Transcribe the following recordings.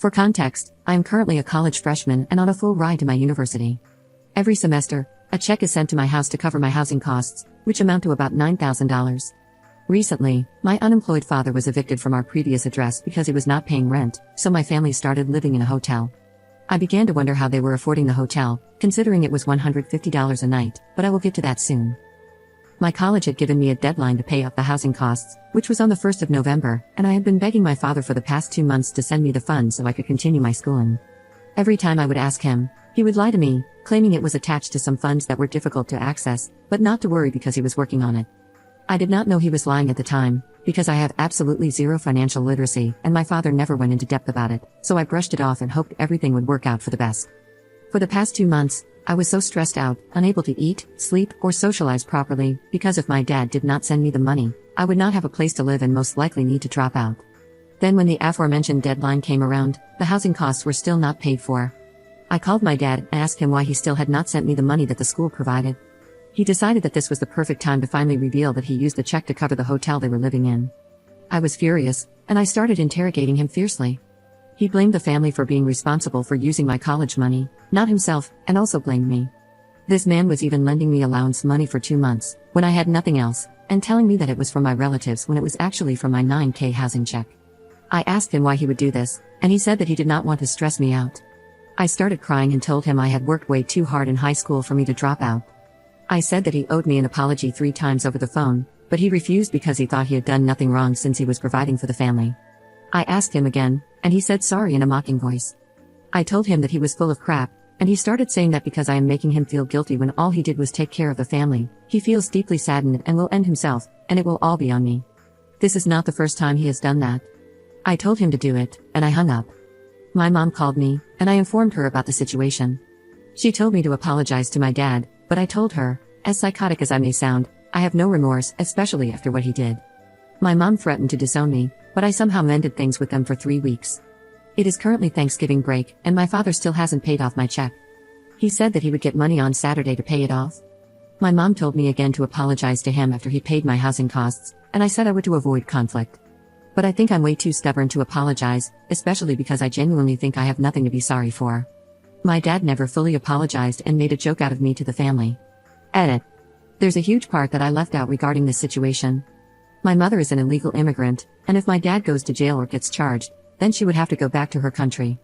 For context, I am currently a college freshman and on a full ride to my university. Every semester, a check is sent to my house to cover my housing costs, which amount to about $9,000. Recently, my unemployed father was evicted from our previous address because he was not paying rent, so my family started living in a hotel. I began to wonder how they were affording the hotel, considering it was $150 a night, but I will get to that soon. My college had given me a deadline to pay off the housing costs, which was on the 1st of November, and I had been begging my father for the past 2 months to send me the funds so I could continue my schooling. Every time I would ask him, he would lie to me, claiming it was attached to some funds that were difficult to access, but not to worry because he was working on it. I did not know he was lying at the time, because I have absolutely zero financial literacy, and my father never went into depth about it, so I brushed it off and hoped everything would work out for the best. For the past 2 months, I was so stressed out, unable to eat, sleep, or socialize properly, because if my dad did not send me the money, I would not have a place to live and most likely need to drop out. Then when the aforementioned deadline came around, the housing costs were still not paid for. I called my dad and asked him why he still had not sent me the money that the school provided. He decided that this was the perfect time to finally reveal that he used the check to cover the hotel they were living in. I was furious, and I started interrogating him fiercely. He blamed the family for being responsible for using my college money, not himself, and also blamed me. This man was even lending me allowance money for 2 months, when I had nothing else, and telling me that it was from my relatives when it was actually from my $9,000 housing check. I asked him why he would do this, and he said that he did not want to stress me out. I started crying and told him I had worked way too hard in high school for me to drop out. I said that he owed me an apology 3 times over the phone, but he refused because he thought he had done nothing wrong since he was providing for the family. I asked him again, and he said sorry in a mocking voice. I told him that he was full of crap, and he started saying that because I am making him feel guilty when all he did was take care of the family, he feels deeply saddened and will end himself, and it will all be on me. This is not the first time he has done that. I told him to do it, and I hung up. My mom called me, and I informed her about the situation. She told me to apologize to my dad, but I told her, as psychotic as I may sound, I have no remorse, especially after what he did. My mom threatened to disown me, but I somehow mended things with them for 3 weeks. It is currently Thanksgiving break, and my father still hasn't paid off my check. He said that he would get money on Saturday to pay it off. My mom told me again to apologize to him after he paid my housing costs, and I said I would to avoid conflict. But I think I'm way too stubborn to apologize, especially because I genuinely think I have nothing to be sorry for. My dad never fully apologized and made a joke out of me to the family. Edit. There's a huge part that I left out regarding this situation. My mother is an illegal immigrant, and if my dad goes to jail or gets charged, then she would have to go back to her country.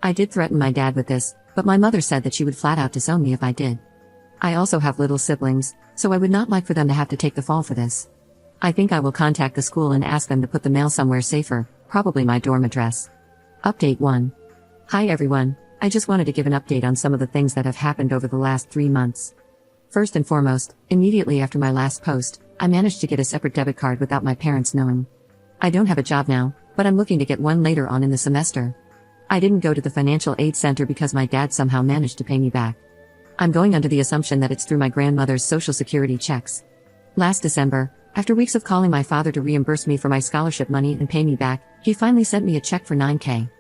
I did threaten my dad with this, but my mother said that she would flat out disown me if I did. I also have little siblings, so I would not like for them to have to take the fall for this. I think I will contact the school and ask them to put the mail somewhere safer, probably my dorm address. Update 1. Hi everyone, I just wanted to give an update on some of the things that have happened over the last 3 months. First and foremost, immediately after my last post, I managed to get a separate debit card without my parents knowing. I don't have a job now, but I'm looking to get one later on in the semester. I didn't go to the financial aid center because my dad somehow managed to pay me back. I'm going under the assumption that it's through my grandmother's social security checks. Last December, after weeks of calling my father to reimburse me for my scholarship money and pay me back, he finally sent me a check for $9,000.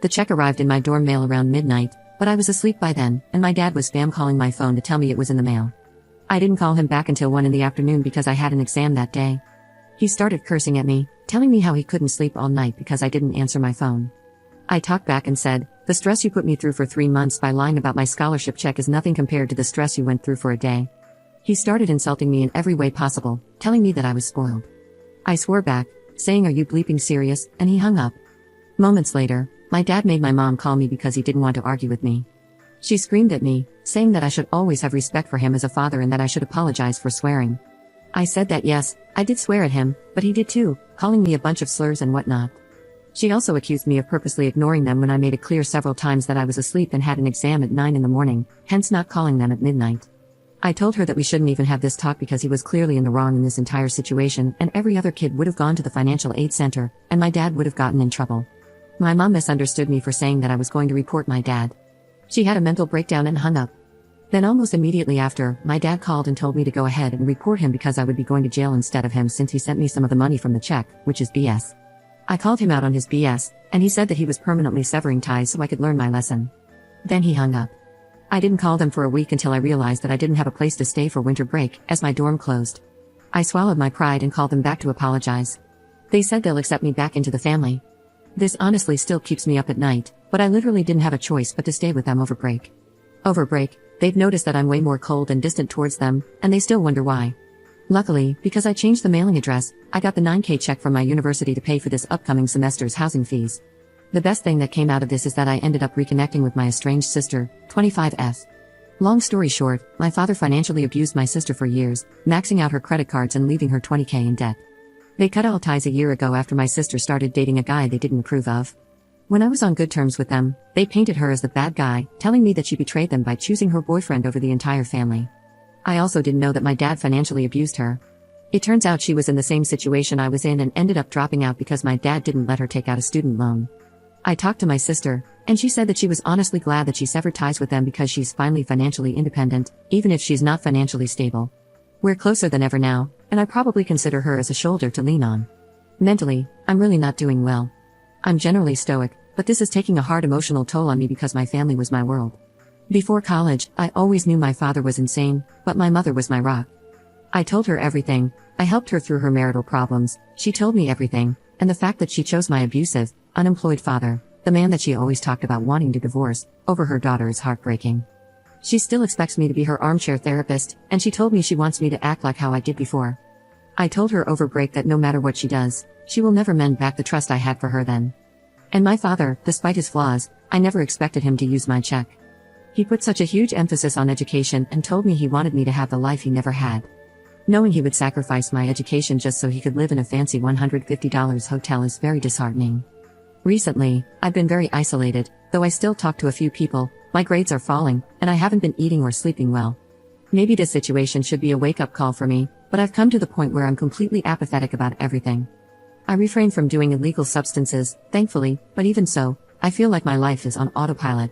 The check arrived in my dorm mail around midnight, but I was asleep by then, and my dad was spam calling my phone to tell me it was in the mail. I didn't call him back until 1 in the afternoon because I had an exam that day. He started cursing at me, telling me how he couldn't sleep all night because I didn't answer my phone. I talked back and said, "The stress you put me through for 3 months by lying about my scholarship check is nothing compared to the stress you went through for a day." He started insulting me in every way possible, telling me that I was spoiled. I swore back, saying, "Are you bleeping serious?" and he hung up. Moments later, my dad made my mom call me because he didn't want to argue with me. She screamed at me, saying that I should always have respect for him as a father and that I should apologize for swearing. I said that yes, I did swear at him, but he did too, calling me a bunch of slurs and whatnot. She also accused me of purposely ignoring them when I made it clear several times that I was asleep and had an exam at 9 in the morning, hence not calling them at midnight. I told her that we shouldn't even have this talk because he was clearly in the wrong in this entire situation and every other kid would have gone to the financial aid center, and my dad would have gotten in trouble. My mom misunderstood me for saying that I was going to report my dad. She had a mental breakdown and hung up. Then almost immediately after, my dad called and told me to go ahead and report him because I would be going to jail instead of him since he sent me some of the money from the check, which is BS. I called him out on his BS, and he said that he was permanently severing ties so I could learn my lesson. Then he hung up. I didn't call them for a week until I realized that I didn't have a place to stay for winter break, as my dorm closed. I swallowed my pride and called them back to apologize. They said they'll accept me back into the family. This honestly still keeps me up at night, but I literally didn't have a choice but to stay with them over break. Over break, they've noticed that I'm way more cold and distant towards them, and they still wonder why. Luckily, because I changed the mailing address, I got the 9K check from my university to pay for this upcoming semester's housing fees. The best thing that came out of this is that I ended up reconnecting with my estranged sister, 25F. Long story short, my father financially abused my sister for years, maxing out her credit cards and leaving her 20K in debt. They cut all ties a year ago after my sister started dating a guy they didn't approve of. When I was on good terms with them, they painted her as the bad guy, telling me that she betrayed them by choosing her boyfriend over the entire family. I also didn't know that my dad financially abused her. It turns out she was in the same situation I was in and ended up dropping out because my dad didn't let her take out a student loan. I talked to my sister, and she said that she was honestly glad that she severed ties with them because she's finally financially independent, even if she's not financially stable. We're closer than ever now, and I probably consider her as a shoulder to lean on. Mentally, I'm really not doing well. I'm generally stoic, but this is taking a hard emotional toll on me because my family was my world. Before college, I always knew my father was insane, but my mother was my rock. I told her everything, I helped her through her marital problems, she told me everything, and the fact that she chose my abusive, unemployed father, the man that she always talked about wanting to divorce, over her daughter is heartbreaking. She still expects me to be her armchair therapist, and she told me she wants me to act like how I did before. I told her over break that no matter what she does, she will never mend back the trust I had for her then. And my father, despite his flaws, I never expected him to use my check. He put such a huge emphasis on education and told me he wanted me to have the life he never had. Knowing he would sacrifice my education just so he could live in a fancy $150 hotel is very disheartening. Recently, I've been very isolated, though I still talk to a few people, my grades are falling, and I haven't been eating or sleeping well. Maybe this situation should be a wake-up call for me, but I've come to the point where I'm completely apathetic about everything. I refrain from doing illegal substances, thankfully, but even so, I feel like my life is on autopilot.